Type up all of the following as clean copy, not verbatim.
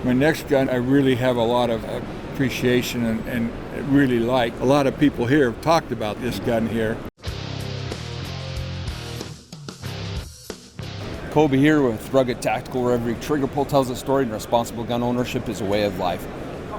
My next gun, I really have a lot of appreciation and really like. A lot of people here have talked about this gun here. Kobe here with Rugged Tactical, where every trigger pull tells a story and responsible gun ownership is a way of life.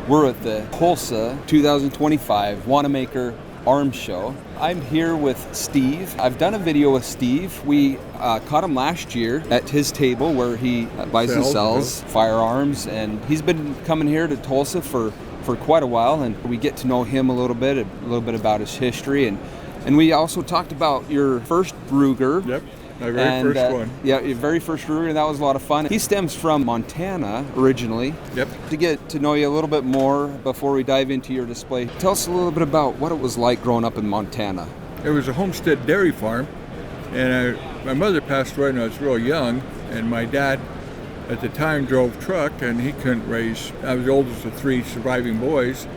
We're at the Tulsa 2025 Wanamaker Arms Show. I'm here with Steve. I've done a video with Steve. We caught him last year at his table where he buys and sells firearms, and he's been coming here to Tulsa for quite a while, and we get to know him a little bit about his history, and we also talked about your first Ruger. Yep. My very first one. Yeah, your very first Ruger, and that was a lot of fun. He stems from Montana originally. Yep. To get to know you a little bit more before we dive into your display, tell us a little bit about what it was like growing up in Montana. It was a homestead dairy farm, and my mother passed away when I was real young, and my dad at the time drove truck, and he couldn't raise. I was the oldest of three surviving boys,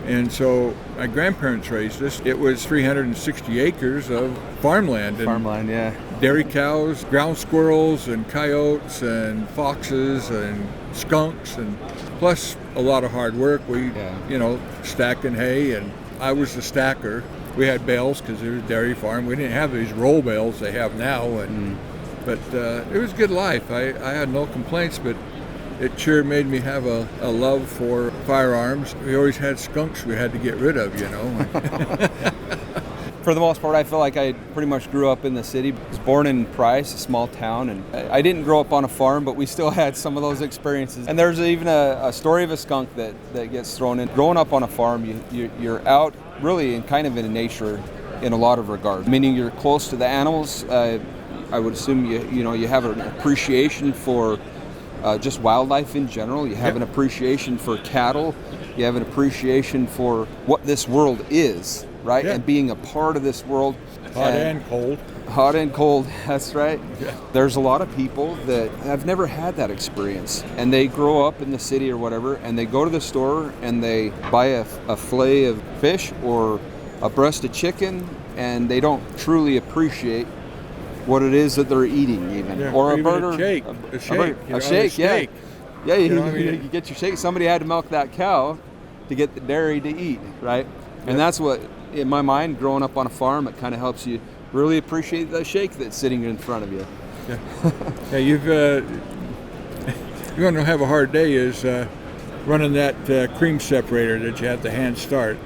and so my grandparents raised us. It was 360 acres of farmland. Farmland, yeah. Dairy cows, ground squirrels, and coyotes, and foxes, and skunks, and plus a lot of hard work. We, stacking hay, and I was the stacker. We had bales because it was a dairy farm. We didn't have these roll bales they have now, but it was a good life. I had no complaints, but it sure made me have a love for firearms. We always had skunks we had to get rid of, For the most part, I feel like I pretty much grew up in the city. I was born in Price, a small town, and I didn't grow up on a farm, but we still had some of those experiences. And there's even a story of a skunk that gets thrown in. Growing up on a farm, you're out really in kind of in nature in a lot of regards, meaning you're close to the animals. I would assume you have an appreciation for just wildlife in general. You have an appreciation for cattle. You have an appreciation for what this world is. Right? Yeah. And being a part of this world. Hot and cold. Hot and cold, that's right. Yeah. There's a lot of people that have never had that experience, and they grow up in the city or whatever, and they go to the store and they buy a fillet of fish or a breast of chicken, and they don't truly appreciate what it is that they're eating even. Yeah, or a even burger. A shake. A shake, yeah. Yeah, you get your shake. Somebody had to milk that cow to get the dairy to eat, right? Yeah. And that's what, in my mind, growing up on a farm, it kind of helps you really appreciate the shake that's sitting in front of you. Yeah, you're going to have a hard day is running that cream separator that you have to hand start.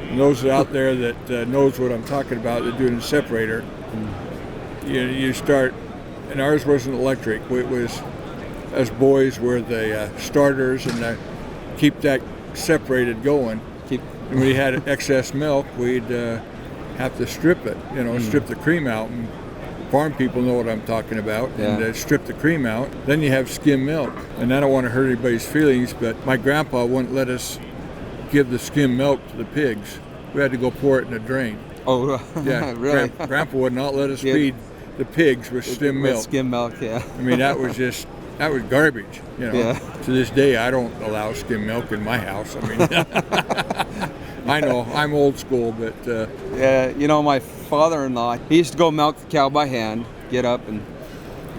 And those out there that knows what I'm talking about, that doing a separator, you start, and ours wasn't electric. It was, us boys were the starters, and keep that separated going. And when we had excess milk, we'd have to strip it, strip the cream out. And farm people know what I'm talking about. Yeah. And strip the cream out. Then you have skim milk. And I don't want to hurt anybody's feelings, but my grandpa wouldn't let us give the skim milk to the pigs. We had to go pour it in a drain. Oh, yeah, really? Grandpa would not let us feed the pigs with skim milk. Skim milk, yeah. I mean, that was garbage. Yeah. To this day, I don't allow skim milk in my house. I mean, I know I'm old school, but yeah, my father-in-law, he used to go milk the cow by hand, get up, and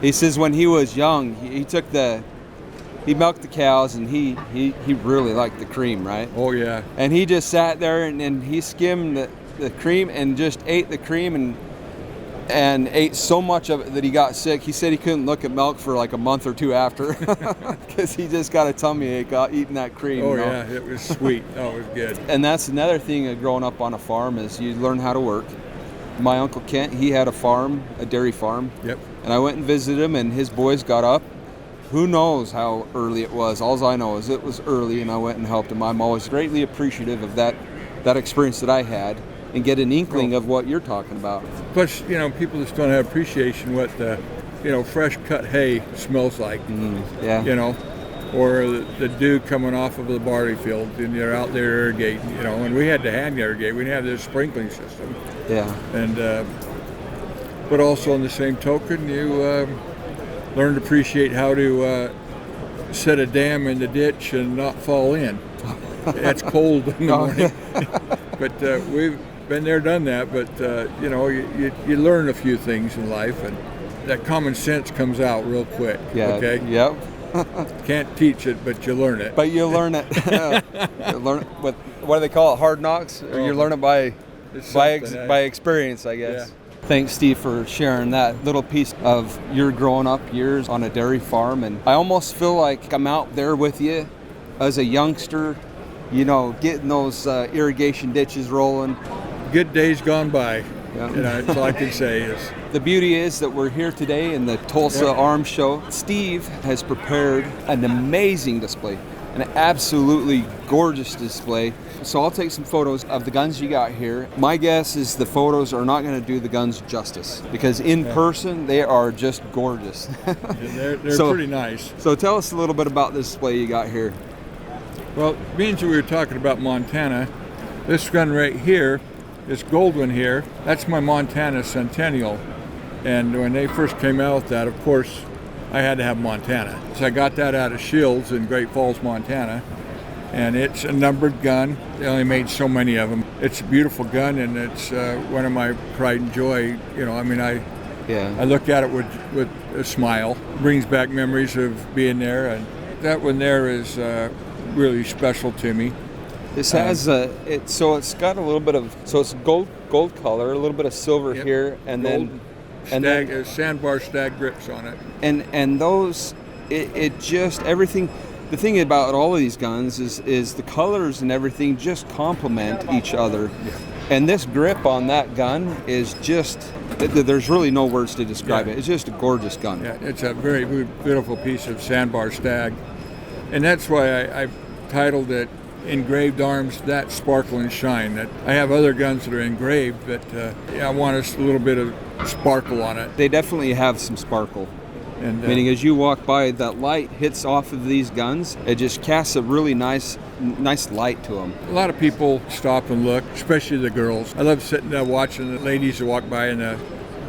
he says when he was young, he milked the cows, and he really liked the cream, right? Oh yeah. And he just sat there and he skimmed the cream and just ate the cream and ate so much of it that he got sick. He said he couldn't look at milk for like a month or two after because he just got a tummy ache eating that cream. Oh yeah, it was sweet. Oh, it was good. And that's another thing of growing up on a farm is you learn how to work. My Uncle Kent, he had a farm, a dairy farm. Yep. And I went and visited him, and his boys got up. Who knows how early it was? All I know is it was early, and I went and helped him. I'm always greatly appreciative of that experience that I had, and get an inkling of what you're talking about. Plus, people just don't have appreciation what fresh cut hay smells like. Yeah. Or the dew coming off of the barley field, and you're out there irrigating, and we had to hand irrigate. We didn't have this sprinkling system. Yeah. And but also on the same token, you learn to appreciate how to set a dam in the ditch and not fall in. It's cold in the morning. But we've been there, done that. But you learn a few things in life, and that common sense comes out real quick. Yeah. Okay. Yep. Can't teach it, but you learn it. But you learn it. You learn it with, what do they call it, hard knocks? Or you learn it by experience, I guess. Yeah. Thanks, Steve, for sharing that little piece of your growing up years on a dairy farm. And I almost feel like I'm out there with you as a youngster, you know, getting those irrigation ditches rolling. Good days gone by. Yeah. You know, that's all I can say is. The beauty is that we're here today in the Tulsa Arms Show. Steve has prepared an amazing display, an absolutely gorgeous display. So I'll take some photos of the guns you got here. My guess is the photos are not going to do the guns justice, because in person they are just gorgeous. They're pretty nice. So tell us a little bit about this display you got here. Well, being that we were talking about Montana, this gun right here, this gold one here, that's my Montana Centennial. And when they first came out with that, of course, I had to have Montana. So I got that out of Shields in Great Falls, Montana. And it's a numbered gun. They only made so many of them. It's a beautiful gun, and it's one of my pride and joy. You know, I mean, I look at it with a smile. It brings back memories of being there, and that one there is really special to me. This has so it's got a little bit of, so it's gold color, a little bit of silver here, and gold, then Sambar Stag grips on it. And those, it just everything. The thing about all of these guns is the colors and everything just complement each other. Yeah. And this grip on that gun is just, there's really no words to describe it. It's just a gorgeous gun. Yeah, it's a very beautiful piece of Sambar Stag. And that's why I titled it Engraved Arms That Sparkle and Shine. That I have other guns that are engraved, but I want a little bit of sparkle on it. They definitely have some sparkle. And, meaning as you walk by, that light hits off of these guns. It just casts a really nice light to them. A lot of people stop and look, especially the girls. I love sitting there watching the ladies who walk by and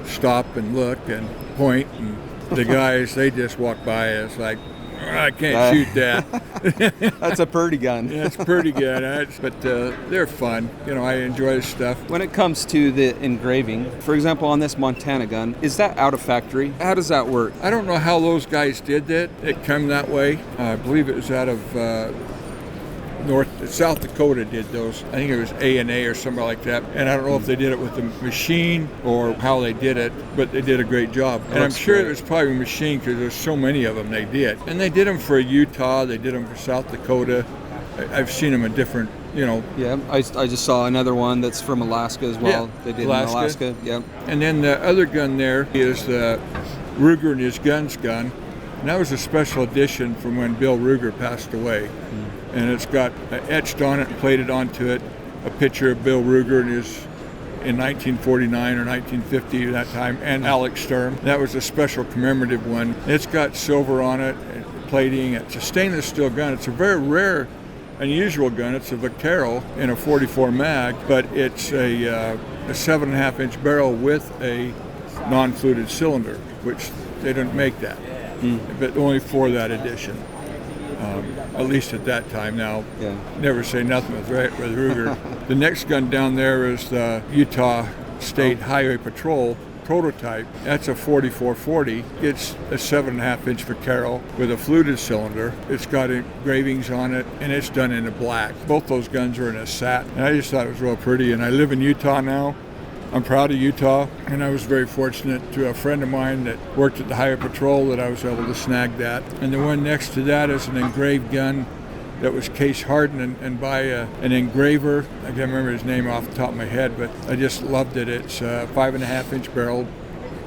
stop and look and point. And the guys, they just walk by and it's like, I can't shoot that. That's a pretty gun. Yeah, it's pretty good. But they're fun. You know, I enjoy this stuff. When it comes to the engraving, for example, on this Montana gun, is that out of factory? How does that work? I don't know how those guys did that. It came that way. I believe it was out of South Dakota did those. I think it was A&A or something like that. And I don't know if they did it with the machine or how they did it, but they did a great job. And I'm sure it was probably a machine because there's so many of them they did. And they did them for Utah. They did them for South Dakota. I've seen them in different, you know. Yeah, I just saw another one that's from Alaska as well. Yeah, they did Alaska. In Alaska. Yeah. And then the other gun there is the Ruger and His Guns gun. And that was a special edition from when Bill Ruger passed away. And it's got etched on it and plated onto it a picture of Bill Ruger and in 1949 or 1950 that time, and Alex Sturm. That was a special commemorative one. It's got silver on it, plating. It's a stainless steel gun. It's a very rare, unusual gun. It's a Vaquero in a 44 mag, but it's a 7.5 inch barrel with a non-fluted cylinder, which they didn't make that, but only for that edition. At least at that time. Now, never say nothing with Ruger. The next gun down there is the Utah State Highway Patrol prototype. That's a 4440. It's a 7.5 inch Vaquero with a fluted cylinder. It's got engravings on it, and it's done in a black. Both those guns are in a satin, and I just thought it was real pretty. And I live in Utah now. I'm proud of Utah, and I was very fortunate to a friend of mine that worked at the Highway Patrol that I was able to snag that. And the one next to that is an engraved gun that was case hardened and by an engraver. I can't remember his name off the top of my head, but I just loved it. It's a 5.5 inch barrel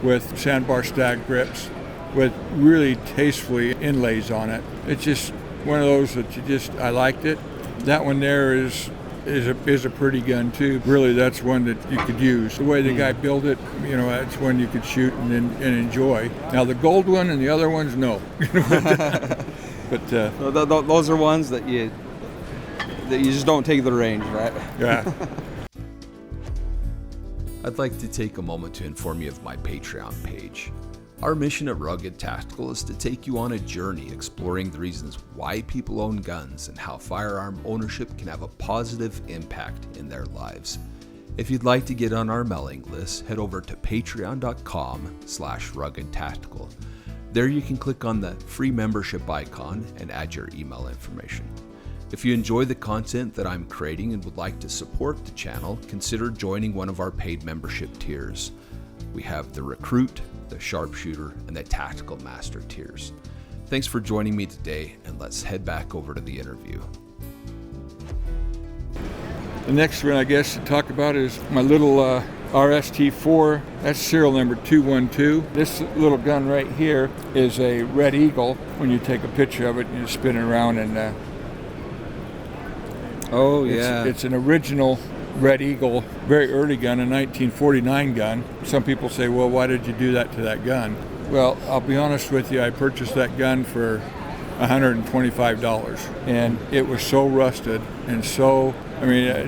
with Sambar Stag grips with really tastefully inlays on it. It's just one of those that I liked it. That one there is a pretty gun too. Really, that's one that you could use. The way the guy built it, you know, that's one you could shoot and enjoy. Now the gold one and the other ones, no. But those are ones that you just don't take the range, right? Yeah. I'd like to take a moment to inform you of my Patreon page. Our mission at Rugged Tactical is to take you on a journey exploring the reasons why people own guns and how firearm ownership can have a positive impact in their lives. If you'd like to get on our mailing list, head over to patreon.com/ruggedtactical. There you can click on the free membership icon and add your email information. If you enjoy the content that I'm creating and would like to support the channel, consider joining one of our paid membership tiers. We have the Recruit, the Sharpshooter, and the Tactical Master tiers. Thanks for joining me today, and let's head back over to the interview. The next one, I guess, to talk about is my little RST4. That's serial number 212. This little gun right here is a Red Eagle. When you take a picture of it, you spin it around and Oh, yeah. It's an original Red Eagle, very early gun, a 1949 gun. Some people say, well, why did you do that to that gun? Well, I'll be honest with you, I purchased that gun for $125, and it was so rusted and so,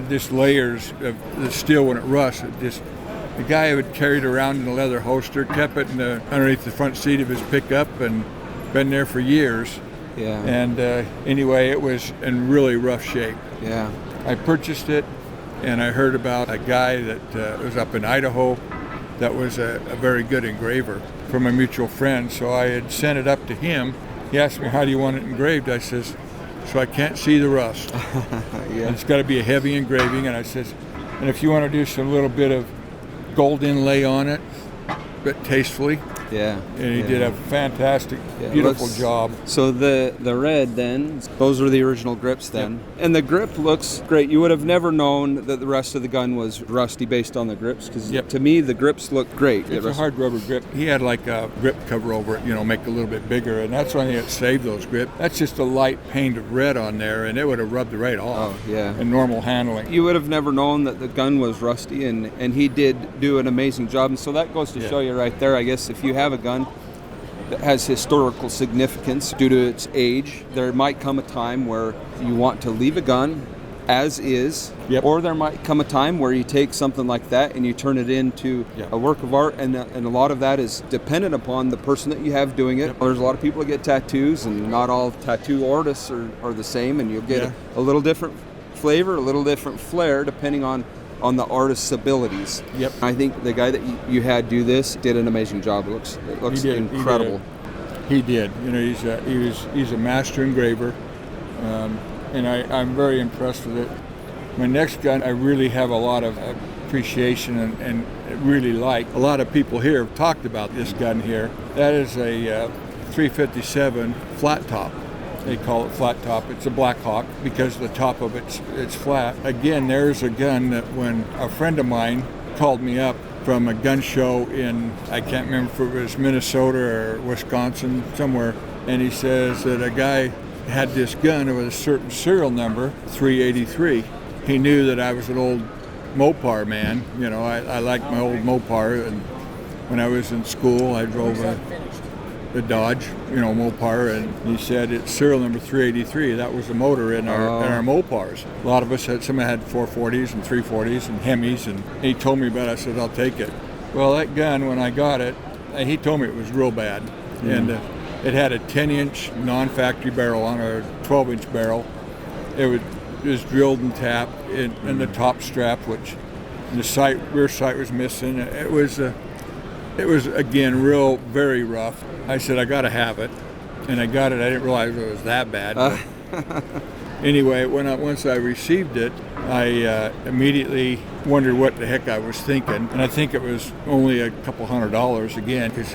just layers of the steel when it rusts. The guy would carry it around in a leather holster, kept it underneath the front seat of his pickup, and been there for years. Yeah. And anyway, it was in really rough shape. Yeah. I purchased it, and I heard about a guy that was up in Idaho that was a very good engraver from a mutual friend. So I had sent it up to him. He asked me, how do you want it engraved? I says, so I can't see the rust. Yeah. It's got to be a heavy engraving. And I says, and if you want to do some little bit of gold inlay on it, but tastefully. Yeah. And he did a fantastic, beautiful job. So the red then, those are the original grips then. Yep. And the grip looks great. You would have never known that the rest of the gun was rusty based on the grips, because to me the grips look great. It's a hard rubber grip. He had like a grip cover over it, make it a little bit bigger, and that's one thing that saved those grips. That's just a light paint of red on there, and it would have rubbed right off. Oh, yeah. In normal handling. You would have never known that the gun was rusty, and he did do an amazing job. And so that goes to show you right there, I guess, if you have a gun that has historical significance due to its age, there might come a time where you want to leave a gun as is, or there might come a time where you take something like that and you turn it into a work of art, and a lot of that is dependent upon the person that you have doing it. There's a lot of people that get tattoos, and not all tattoo artists are the same, and you'll get a little different flavor, a little different flair depending on the artist's abilities. Yep. I think the guy that you had do this did an amazing job. It looks incredible. He did. He's a master engraver, and I'm very impressed with it. My next gun, I really have a lot of appreciation and really like. A lot of people here have talked about this gun here. That is a 357 flat top. They call it flat top. It's a Black Hawk because the top of it's flat. Again, there's a gun that when a friend of mine called me up from a gun show in, I can't remember if it was Minnesota or Wisconsin, somewhere, and he says that a guy had this gun with a certain serial number, 383. He knew that I was an old Mopar man. I liked my old Mopar, and when I was in school, I drove a Dodge, Mopar, and he said it's serial number 383. That was the motor in our Mopars. A lot of us had 440s and 340s and Hemis, and he told me about it. I said, I'll take it. Well, that gun, when I got it, he told me it was real bad. And it had a 10-inch non-factory barrel on a 12-inch barrel. It was drilled and tapped in the top strap, which the rear sight was missing. It was again very rough. I said, I got to have it, and I got it. I didn't realize it was that bad. Anyway, once I received it, I immediately wondered what the heck I was thinking, and I think it was only a couple $100 again, because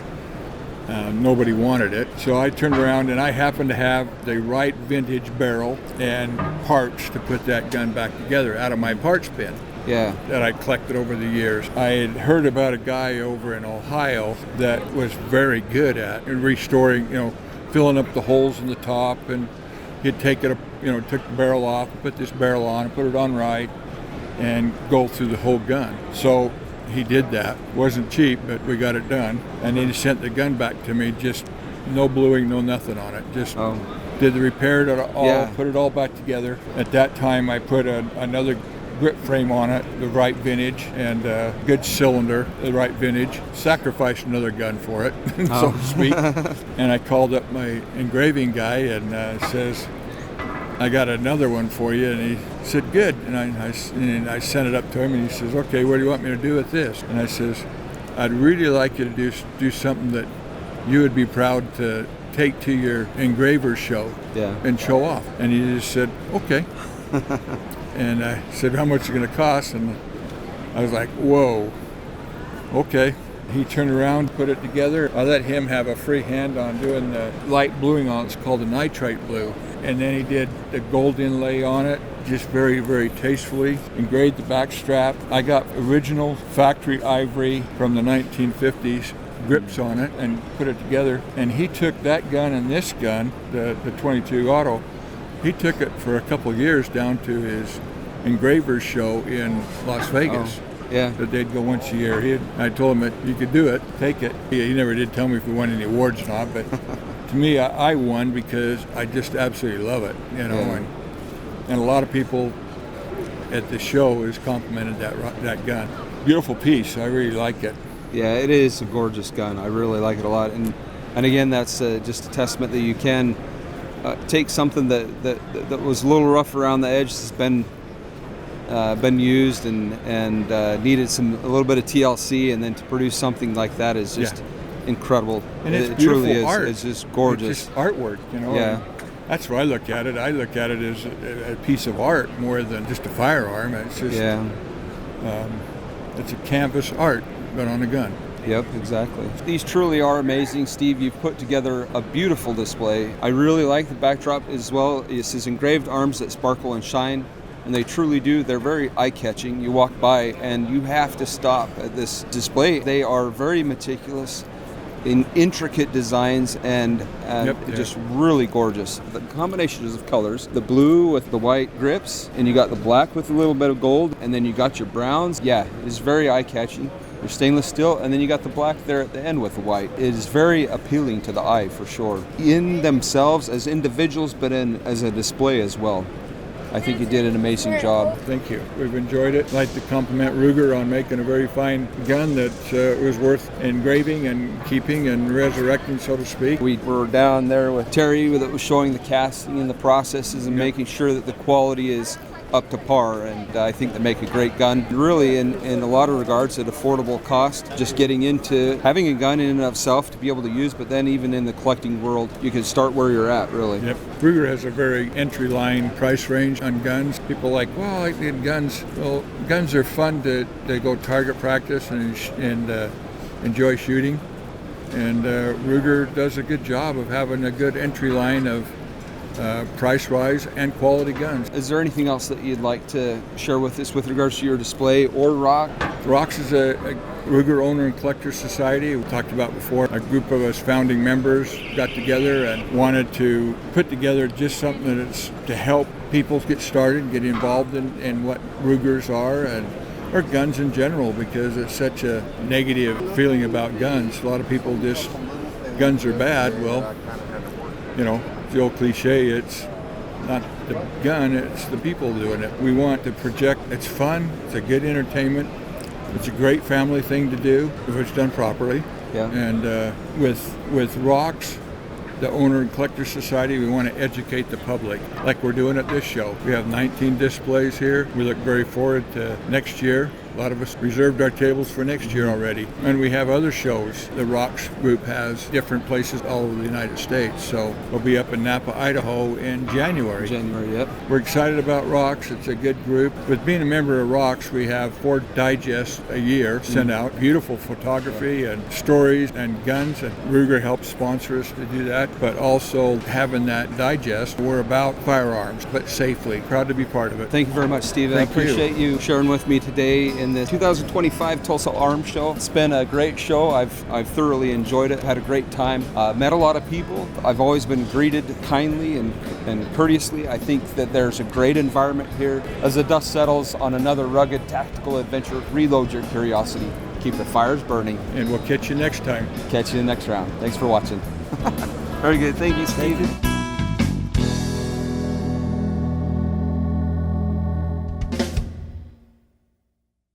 nobody wanted it. So I turned around, and I happened to have the right vintage barrel and parts to put that gun back together out of my parts bin. That I collected over the years. I had heard about a guy over in Ohio that was very good at restoring, filling up the holes in the top, and he'd take it, took the barrel off, put this barrel on, put it on right, and go through the whole gun. So he did that. Wasn't cheap, but we got it done. And then he sent the gun back to me, just no bluing, no nothing on it. Just did the repair, put it all back together. At that time, I put another grip frame on it, the right vintage, and a good cylinder, the right vintage. Sacrificed another gun for it, so to speak. And I called up my engraving guy and says, I got another one for you. And he said, good. And I sent it up to him, and he says, okay, what do you want me to do with this? And I says, I'd really like you to do something that you would be proud to take to your engraver show and show off. And he just said, okay. And I said, how much is it going to cost? And I was like, whoa, okay. He turned around, put it together. I let him have a free hand on doing the light bluing on it. It's called the nitrite blue. And then he did the gold inlay on it, just very, very tastefully. Engraved the back strap. I got original factory ivory from the 1950s. Grips on it and put it together. And he took that gun and this gun, the 22 Auto, he took it for a couple of years down to his engravers show in Las Vegas. That they'd go once a year. I told him that you could do it, take it. He never did tell me if we won any awards or not, but to me, I won because I just absolutely love it, you know. And a lot of people at the show has complimented that gun. Beautiful piece. I really like it. Yeah, it is a gorgeous gun. I really like it a lot. And again, that's just a testament that you can take something that was a little rough around the edge, has been used and needed a little bit of TLC, and then to produce something like that is just incredible. And it's it beautiful truly is. art. It's just gorgeous. It's just artwork, you know. Yeah. That's what I look at it. I look at it as a piece of art more than just a firearm. It's just it's a canvas art, but on a gun. Yep, exactly. These truly are amazing, Steve. You've put together a beautiful display. I really like the backdrop as well. It says engraved arms that sparkle and shine, and they truly do. They're very eye-catching. You walk by and you have to stop at this display. They are very meticulous in intricate designs and just really gorgeous. The combinations of colors, the blue with the white grips, and you got the black with a little bit of gold, and then you got your browns. Yeah, it's very eye-catching. Your stainless steel, and then you got the black there at the end with the white. It is very appealing to the eye for sure. In themselves as individuals, but as a display as well. I think you did an amazing job. Thank you. We've enjoyed it. I'd like to compliment Ruger on making a very fine gun that was worth engraving and keeping and resurrecting, so to speak. We were down there with Terry that was showing the casting and the processes and making sure that the quality is up to par, and I think they make a great gun. Really, in a lot of regards, at affordable cost. Just getting into having a gun in and of itself to be able to use, but then even in the collecting world, you can start where you're at, really. Yep. Ruger has a very entry-line price range on guns. People are like, well, I need guns. Well, guns are fun to go target practice and enjoy shooting. And Ruger does a good job of having a good entry line of price-wise and quality guns. Is there anything else that you'd like to share with us with regards to your display or ROCS? ROCS is a Ruger Owner and Collector Society. We talked about before. A group of us founding members got together and wanted to put together just something that's to help people get started, get involved in what Rugers are or guns in general, because it's such a negative feeling about guns. A lot of people just, guns are bad. Well, you know, the old cliche, it's not the gun, it's the people doing it. We want to project, it's fun, it's a good entertainment, it's a great family thing to do if it's done properly. Yeah. And with ROCS, the Owner and Collector Society, we want to educate the public like we're doing at this show. We have 19 displays here. We look very forward to next year. A lot of us reserved our tables for next year already. And we have other shows. The ROCS group has different places all over the United States. So we'll be up in Napa, Idaho in January. Yep. We're excited about ROCS. It's a good group. With being a member of ROCS, we have 4 digests a year sent out. Beautiful photography and stories and guns. And Ruger helps sponsor us to do that. But also having that digest, we're about firearms, but safely. Proud to be part of it. Thank you very much, Steve. I appreciate you sharing with me today in the 2025 Tulsa Arms Show. It's been a great show. I've thoroughly enjoyed it, had a great time, met a lot of people. I've always been greeted kindly and courteously. I think that there's a great environment here. As the dust settles on another rugged tactical adventure, reload your curiosity, keep the fires burning. And we'll catch you next time. Catch you in the next round. Thanks for watching. Very good. Thank you, Steve.